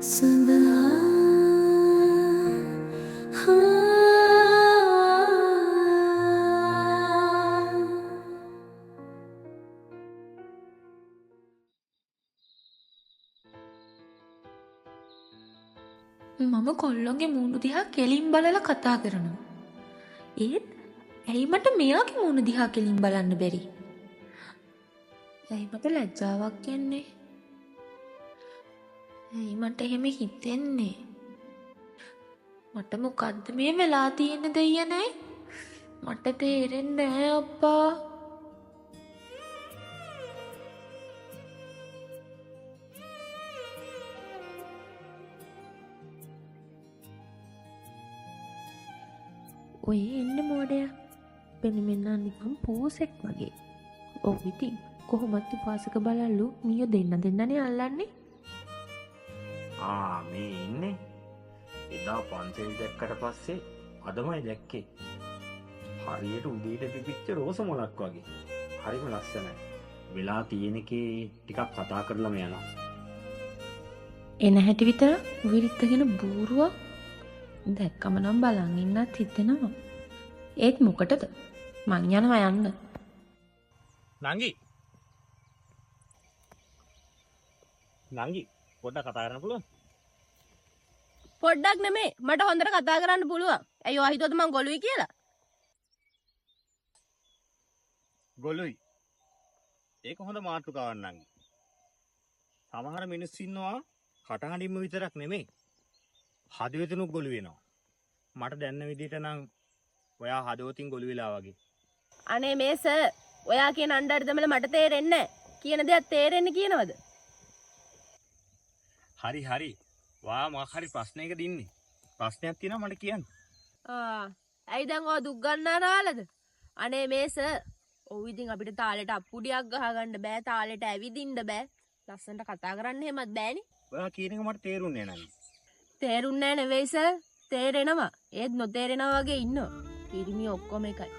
මම කොල්ලොන්ගේ මූුණු දිහා කෙලින් බලලා කතා කරනවා. ඒත් ඇයි මට මෙයාගේ මූුණ දිහා කෙලින් බලන්න බැරි? ඇයි මට ලැජ්ජාවක් එන්නේ? ඇයි මට එහෙම හිතෙන්නේ? මට මොකද්ද මේ වෙලා තියෙන දෙයනේ? මට තේරෙන්නේ නැහැ අප්පා. ඔය එන්න මෝඩයා. පෙනිමෙන්න නිකන් පෝසෙක් වගේ. ඔව් ඉතින් කොහොමද උපාසක බලල්ලු මිය දෙන්නනේ අල්ලන්නේ? මේ ඉන්නේ. එදා පන්සල් දැක්කට පස්සේ අදමයි දැක්කේ. හරියට උදේට පිපිච්ච රෝස මොලක් වගේ. හරිම ලස්සනයි. වෙලා තියෙනකේ ටිකක් කතා කරලාම යනවා. එන හැටි විතර විරිත්තගෙන බූරුවක් දැක්කම නම් බලන් ඉන්නත් හිතෙනවා. ඒත් මොකටද? මං යනවා යන්න. නංගි පොඩ්ඩක් කතා කරන්න පුළුවන්? පොඩ්ඩක් නෙමේ මට හොඳට කතා කරන්න පුළුවන්. ඇයි ඔයා හිතුවද මං ගොළුයි කියලා? ගොළුයි. ඒක හොඳ මාතෘකාවක් නංගි. සමහර මිනිස්සු ඉන්නවා කටහඬින්ම විතරක් නෙමෙයි හදවතිනුත් ගොළු වෙනවා. මට දැනන විදිහට නම් ඔයා හදවතින් ගොළු වෙලා වගේ. අනේ මේ සර් ඔයා කියන අnder මට තේරෙන්නේ නැහැ. කියන දේක් තේරෙන්නේ කියනවද? හරි. වා මොකක් හරි ප්‍රශ්නයකට ඉන්නේ. ප්‍රශ්නයක් තියෙනවා මට කියන්න. ඇයි දැන් ඔය දුක් ගන්නාලාද? අනේ මේ සර් ඔව් ඉතින් අපිට තාලෙට අප්පුඩියක් ගහගන්න බෑ, තාලෙට ඇවිදින්න බෑ. ලස්සනට කතා කරන්න එහෙමත් බෑනේ. ඔයා කියන එක මට තේරුන්නේ නැහැ නංගි. තේරුන්නේ නැහැ නෙවෙයි සර්. තේරෙනවා. ඒත් නොතේරෙනවා වගේ ඉන්නවා. පිරිමි ඔක්කොම එකයි.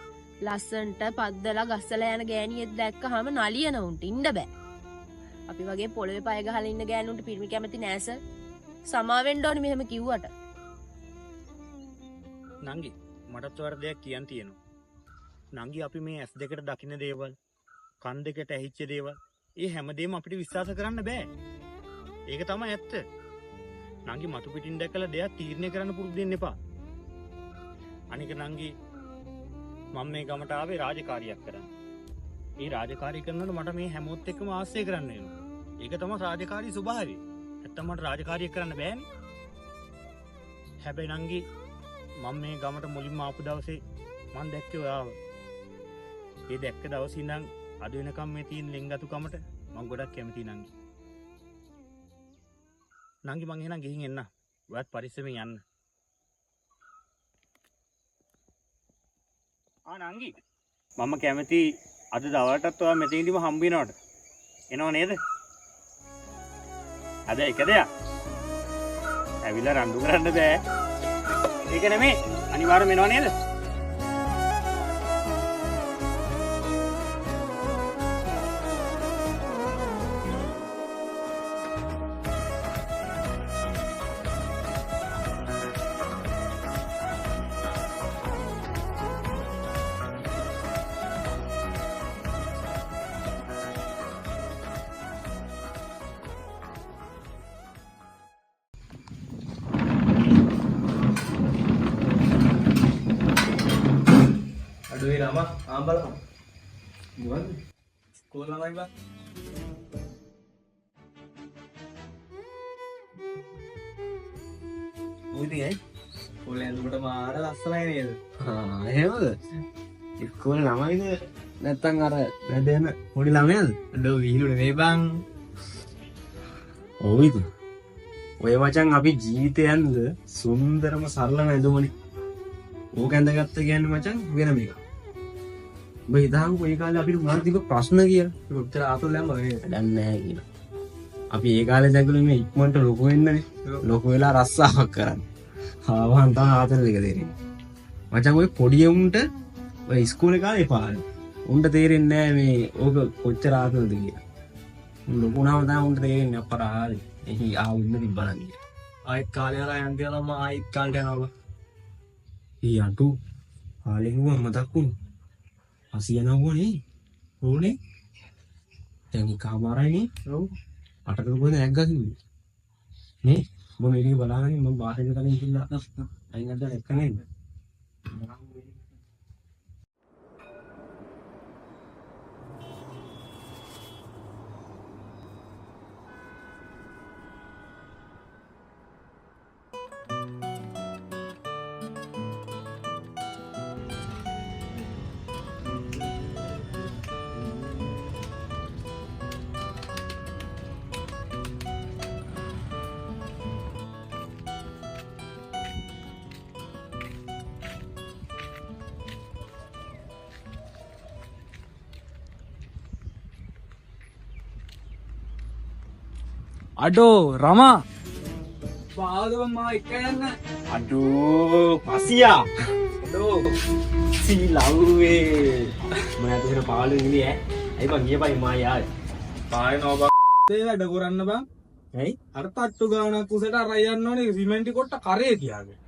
ලස්සනට පද්දලා ගස්සලා යන ගෑණියෙක් දැක්කහම නලියන උන්ට ඉන්න බෑ. අපි වගේ පොළවේ පය ගහලා ඉන්න ගෑනුන්ට පිරිමි කැමති නෑ සර්. සමාවෙන්න ඕනේ මෙහෙම කිව්වට. නංගි මටත් ඔයාලට දෙයක් කියන්න තියෙනවා. නංගි අපි මේ ඇස් දෙකට දකින්න දේවල්, කන් දෙකට ඇහිච්ච දේවල්, ඒ හැමදේම අපිට විශ්වාස කරන්න බෑ. ඒක තමයි ඇත්ත. නංගි මතු පිටින් දැකලා දෙයක් තීරණය කරන්න පුරුදු වෙන්න එපා. අනික නංගි මම මේ ගමට ආවේ රාජකාරියක් කරන්න. මේ රාජකාරිය කරනකොට මට මේ හැමෝත් එක්කම ආශ්‍රය කරන්න වෙනවා. ඒක තමයි රාජකාරී ස්වභාවය. නැත්තම් මට රාජකාරිය කරන්න බෑනේ. හැබැයි නංගි මම මේ ගමට මුලින්ම ආපු දවසේ මම දැක්කේ ඔයාව. ඒ දැක්ක දවසේ ඉඳන් අද වෙනකම් මේ තියෙන ලෙන්ගතුකමට මම ගොඩක් කැමතියි නංගි. නංගි මං එහෙනම් ගිහින් එන්න. ඔයත් පරිස්සමෙන් යන්න. නංගි මම කැමති අද දවල්ටත් ඔයා මෙතනදිම හම්බ වෙනවට. එනව නේද? අද එක දෙයක්. ඇවිල්ලා රණ්ඩු කරන්න බෑ. ඒක නෙමෙයි. අනිවාර්යයෙන්ම එනව නේද? Aduh, nama ambal kan? Bukan? Sekolah lagi bang? Budi ya? Sekolah yang udah marah langsung aja itu. එහෙමද? ඉස්කෝලේ ළමයිද නැත්තම් අර වැඩේන පොඩි ළමයාද? Aduh, gila nih bang. ඔව් ඉතින්. ඔය මචං අපි ජීවිතේ යන්නද සුන්දරම සරලම ඇඳුමනේ. ඕක ඇඳගත්ත කියන්නේ මචං වෙනම එකක්. ඔබ ඉදාන් කොයි කාලේ අපිට මොනවද තිබ්බ ප්‍රශ්න කියලා. Dokter atau lama ya? වැඩක් නැහැ කියලා. අපි ඒ කාලේ දැකලා මේ ඉක්මනට ලොකු වෙන්නනේ. ලොකු වෙලා රස්සාවක් කරන්න. ආවහන් තමයි ආතල් එක දෙන්නේ. මචං ඔය පොඩි උන්ට ඔය ඉස්කෝලේ කාලේ පාන. උන්ට තේරෙන්නේ නැහැ මේ ඕක කොච්චර ආතල්ද කියලා. උන් ලොකු වුණාම තමයි උන්ට තේරෙන්නේ අපරාධයි. එහි ආවෙන්න තිබ්බනම් කියලා. ආයෙත් කාලේ හරහා යන්න කියලා මම ආයෙත් කාලට යනවා. ඊ අඬු ආලේ නුව මතක් වුණා. අසියනවනේ. ඕනේ. දැන් කාමාරයිනේ. ඔව්. අටක කොහෙද නැග්ගා කිව්වේ? නේ මම එළිය බලාගෙන මම බාහිර කලින් ඉඳලා අයින් අද්දා එක්ක නේද? අඩෝ රමා පාදම මා එක යන්න අඩෝ පසියා අඩෝ සී ලව්වේ මම අතේන පාලු ඉන්නේ ඇයි බං ගියපයි මා යායි පායනවා බං ඒ වැඩ කරන්න බං ඇයි අර තට්ටු ගානක් උසට අර යන්න ඕනේ සිමෙන්ටි කොට කරේ කියාගේ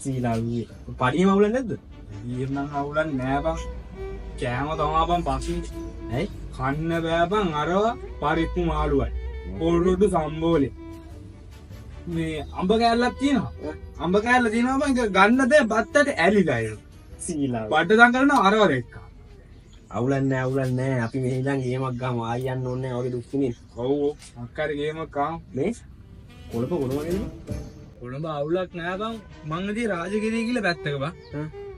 සී ලව්වේ පඩියම අවුලක් නැද්ද ඊර්නම් අවුලක් නෑ බං කෑම තමා බං පස්සේ ඇයි කන්න බෑ බං අරව පරිප්පු මාළුවයි පොල්රොඩු සම්බෝලේ මේ අඹ කෑල්ලක් තියෙනවා අඹ කෑල්ල තියෙනවා බං ඒක ගන්න දෙය බත්තට ඇලිලා ඒක සීලා බඩ දඟලනවා අරව දැක්කා අවුලක් නෑ අපි මෙහි ඉඳන් ගේමක් ගාමු ආයි යන්න ඕනේ නෑ වගේ දුක්ඛිනේ ඔව් අක්කාරේ ගේමක් ගාමු මේ කොළඹ කොළඹ අවුලක් නෑ බං මං ඉතින් රාජගිරිය කියලා පැත්තක බං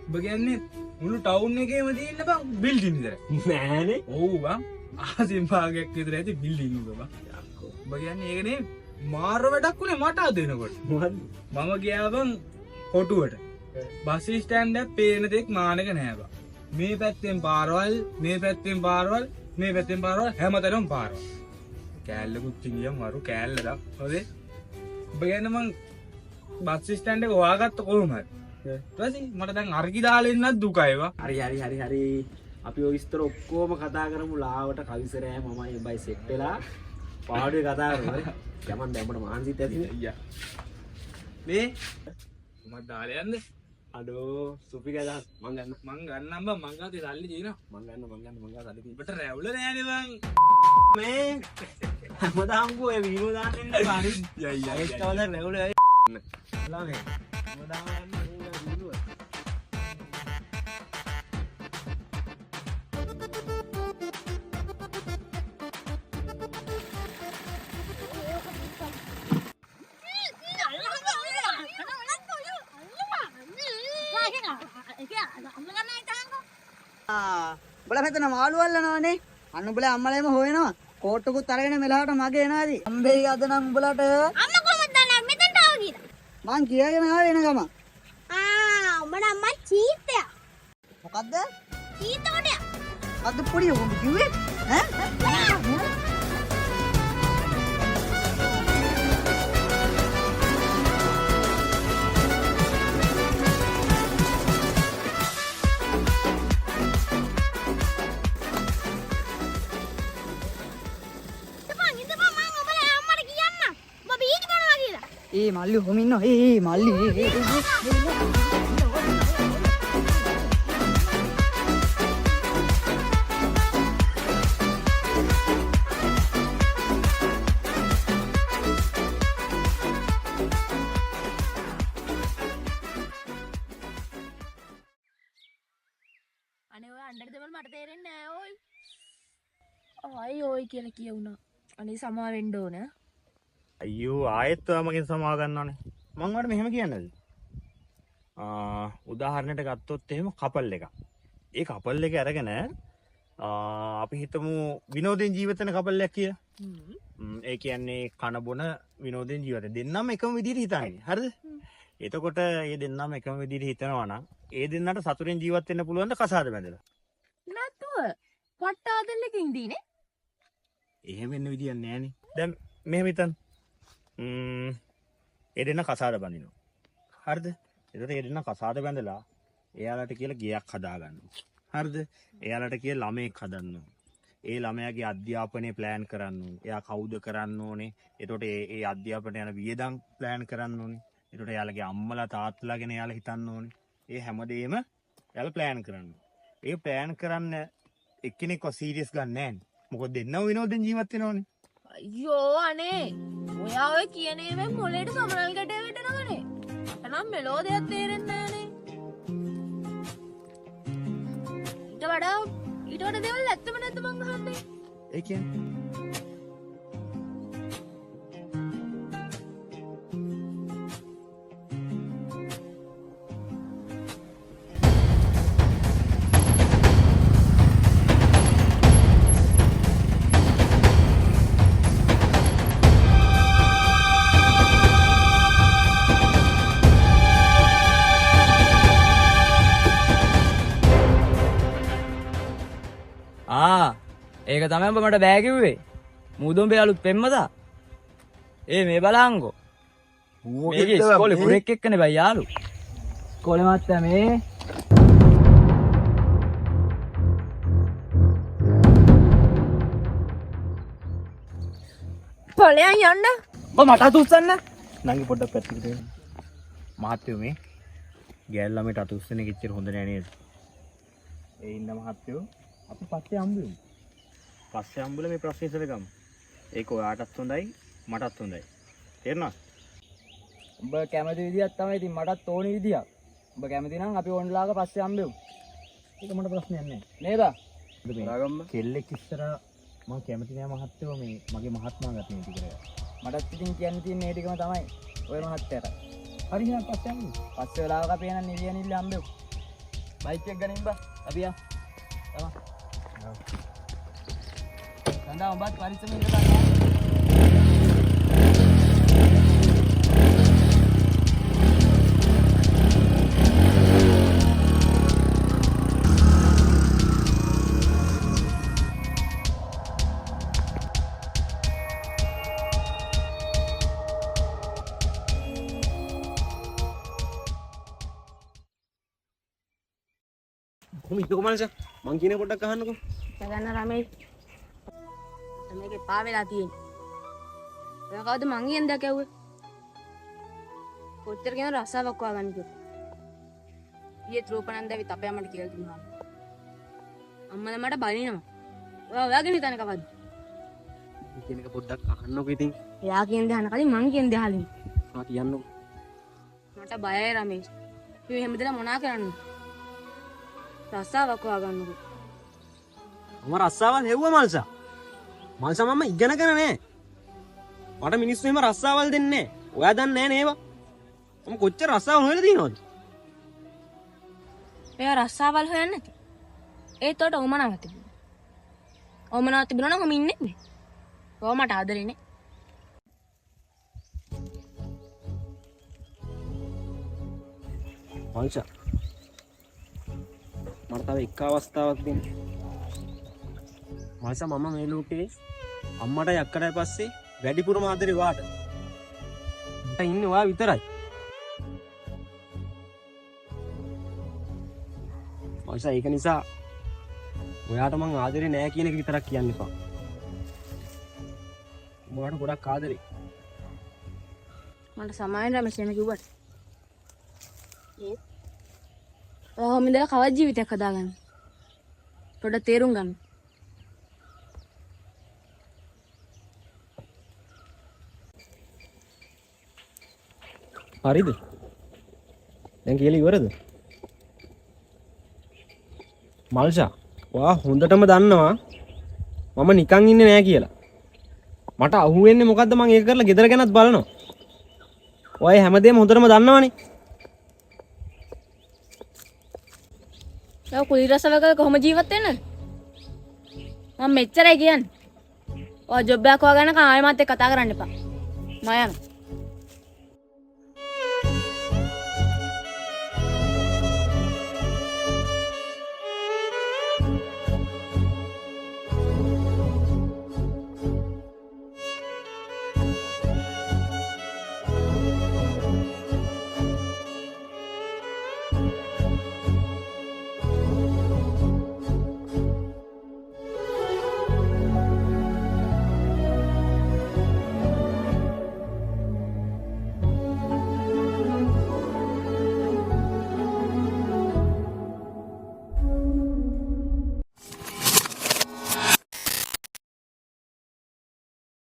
ඔබ කියන්නේ මුළු ටවුන් එකේම තියෙන බං බිල්ඩින් විතර නෑනේ ඔව් බං ආසින් භාගයක් විතර ඇති බිල්ඩින් එක බං ඔබ කියන්නේ ඒකනේ මාර වැඩක් උනේ මට අද වෙනකොට මොකද්ද මම ගියා බං කොටුවට බස් ස්ටෑන්ඩ් එක පේන දෙයක් මානක නෑ බං මේ පැත්තෙන් පාරවල් මේ පැත්තෙන් පාරවල් මේ පැත්තෙන් පාරවල් හැමතැනම පාරවල් කෑල්ලකුත් තියම් වරු කෑල්ල දා හොදේ ඔබ කියන්නේ මං බස් ස්ටෑන්ඩ් එක හොයාගත්ත කොහොමද ඊපස්සේ මට දැන් අර්ගි දාලා ඉන්නත් දුකයි වා හරි අපි ඔය විස්තර ඔක්කොම කතා කරමු ලාවට කවිසරෑ මමයි උඹයි සෙට් වෙලා පාඩුවේ කතා කරමු හරි යමන් දැම්මට මානසිත ඇතිනේ අයියා මේ මම දාලා යන්නේ අඩෝ සුපි ගදා මං ගන්නම් බං මං ගාතේ සල්ලි තියෙනවා මං ගන්න සල්ලි තියෙනවා ඔබට රැවුල නෑනේ බං මේ හැමදාම කොයි වීනෝ දාන්න ඉන්නේ බං අයියා ඒක කවදාද රැවුල ලාගේ හැමදාම යන්නේ වීනෝ උඹලා මෙතන මාළු අල්ලනවානේ. අන්න උඹලා අම්මලේම හොයනවා. කෝට්ටුකුත් අරගෙන මෙලහට මගේ එනවාදී. අම්බේ අද නම් උඹලට අම්මා කොහමද දන්නේ මෙතනට ආව කියලා? මං කියාගෙන ආවේ එන ගම. උඹට අම්මා චීත්තයා. මොකද්ද? චීත්ත කොටයක්. අද පොඩි උඹ කිව්වේ? ඈ? ඒ මල්ලි ඔහොම ඉන්නවා. ඒ මල්ලි අනේ ඔය අnder දෙවල් මට තේරෙන්නේ නෑ ඕයි. ආයි ඕයි කියලා කියුණා. අනේ සමා වෙන්න ඕන. අයියෝ ආයෙත් මගෙන් සමාව ගන්නවනේ මං වලට මෙහෙම කියන්නද උදාහරණයට ගත්තොත් එහෙම කපල් එකක් ඒ කපල් එක අරගෙන අපි හිතමු විනෝදෙන් ජීවත් වෙන කපල් එකක් කියලා ඒ කියන්නේ කන බොන විනෝදෙන් ජීවත් දෙන්නම එකම විදිහට හිතන්නේ හරිද එතකොට මේ දෙන්නම එකම විදිහට හිතනවා නම් ඒ දෙන්නට සතුටෙන් ජීවත් වෙන්න පුළුවන් ද කසාද බැඳලා නැතුව පට්ටාදල්ලකින් දීනේ එහෙම වෙන්න විදියක් නෑනේ දැන් මෙහෙම හිතන්න ඒ දෙන්න කසාද බඳිනවා. හරිද? එතකොට ඒ දෙන්න කසාද බැඳලා එයාලට කියලා ගියක් හදාගන්නවා. හරිද? එයාලට කියලා ළමෙක් හදන්නවා. ඒ ළමයාගේ අධ්‍යාපනය ප්ලෑන් කරන්න ඕනේ. එයා කවුද කරන්න ඕනේ. එතකොට ඒ අධ්‍යාපනය යන වියදම් ප්ලෑන් කරන්න ඕනේ. එතකොට එයාලගේ අම්මලා තාත්තලා ගැන එයාලා හිතන්න ඕනේ. ඒ හැමදේම එයාලා ප්ලෑන් කරන්න. ඒ ප්ලෑන් කරන්න එක්කෙනෙක්ව සීරියස් ගන්න නැහැ. මොකද දෙන්නව විනෝදෙන් ජීවත් වෙනවනේ. අයියෝ අනේ ඔයා ඔය කියන ඒවෙන් මොලේට සමනල් ගැටේ වැටෙනවනේ. එනම් මෙලෝ දෙයක් තේරෙන්නේ නැහනේ. ඊට වඩා දේවල් ඇත්තම නැද්ද මං අහන්නේ? ඒ කියන්නේ ඒක තමයි ඔබ මට බෑ කිව්වේ. මූදුම්බේ අලුත් පෙම්මදා. මේ බලංගෝ. මේකේ ඉස්කෝලේ කුරෙක් එක්කනේ බයි යාළු. ඉස්කෝලේ මත්තයා මේ. පොලයන් යන්න. ඔබ මට අත උස්සන්න. නංගි පොඩ්ඩක් පැත්තකට එන්න. මහත්තයෝ මේ ගෑල් ළමයට අත උස්සන එක ඉච්චර හොඳ නෑ නේද? ඒ ඉන්න මහත්තයෝ අපි පස්සේ හම්බෙමු. පස්සේ හම්බුලා මේ ප්‍රශ්නේ ඉස්සරගමු. ඒක ඔයාටත් හොඳයි මටත් හොඳයි. තේරුණාද? උඹ කැමති විදියක් තමයි ඉතින් මටත් ඕනේ විදියක්. උඹ කැමති නම් අපි ඕන්ලාක පස්සේ හම්බෙමු. ඒක මට ප්‍රශ්නයක් නෑ. නේද? කෙල්ලෙක් ඉස්සරහා මම කැමති නෑ මහත්තයෝ මේ මගේ මහත්මයා ගත යුතු කරලා. මටත් ඉතින් කියන්න තියෙන මේ ටිකම තමයි. ඔය මහත්තයාට. හරි නෑ පස්සේ හම්බෙමු. පස්සේ වෙලාවක අපි එන නිලියනිල්ල හම්බෙමු. බයික් එක ගනින් බා. අපි යා. තමා. නන්දා උඹත් පරිස්සමින් ඉන්න බෑ. කොහොම ඉන්නකො මනස මං කියන පොඩ්ඩක් අහන්නකෝ. ගන්න රමේ. මේකේ පා වෙලා තියෙන්නේ. ඔයා කවුද මං කියන දා කැව්වේ? කොච්චර කියන රසාවක් වගන්න කිව්වා. ඊයේ ත්‍රෝපනන්දවිත් අපේ අම්මට කියලා දුන්නා. අම්මලා මට බනිනවා. ඔයාගෙන හිතන කවද්ද? කියන එක පොඩ්ඩක් අහන්නකෝ ඉතින්. එයා කියන දේ අහන කලින් මං කියන දේ අහලින්. මා කියන්නකෝ. මට බයයි රමේෂ්. මේ හැමදේම මොනා කරන්නේ? රසාවක් වගන්නකෝ. මම රස්සාවල් හෙව්වා මල්සා. මල්සා මම ඉගෙනගෙන නෑ. මට මිනිස්සු එහෙම රස්සාවල් දෙන්නේ නෑ. ඔයා දන්නේ නෑ නේවා. මම කොච්චර රස්සාවල් හොයලා තියෙනවද? එයා රස්සාවල් හොයන්නේ නැති. ඒත් උඩ උමනාවක් තිබුණා. උමනාවක් තිබුණා නම් මම ඉන්නේ නේ. ඔයා මට ආදරේනේ. මල්සා. මට තව එක අවස්ථාවක් දෙන්න. මල්සා මම මේ ලෝකේ අම්මටයි අක්කටයි පස්සේ වැඩිපුරම ආදරේ වාට. මට ඉන්නේ ඔයා විතරයි. මල්සා ඒක නිසා ඔයාට මං ආදරේ නෑ කියන එක විතරක් කියන්න එපා. ඔයාට ගොඩක් ආදරේ. මට සමාවෙන්න රමේෂ් එන්න කිව්වට. ඒත් ඔයා මෙතන කවද ජීවිතයක් හදාගන්න. පොඩ්ඩක් තේරුම් ගන්න. හරිද? දැන් කියලා ඉවරද? මල්ෂා, ඔයා හොඳටම දන්නවා මම නිකන් ඉන්නේ නෑ කියලා. මට අහුවෙන්නේ මොකද්ද මං ඒක කරලා ගෙදර ගැනත් බලනවා. ඔය හැමදේම හොඳටම දන්නවනේ. ඔයා කුලී රසවක කොහොම ජීවත් වෙන්නද? මම මෙච්චරයි කියන්නේ. ඔයා ජොබ් එකක් හොයාගන්න ආයෙ මාත් එක්ක කතා කරන්න එපා. මම යනවා.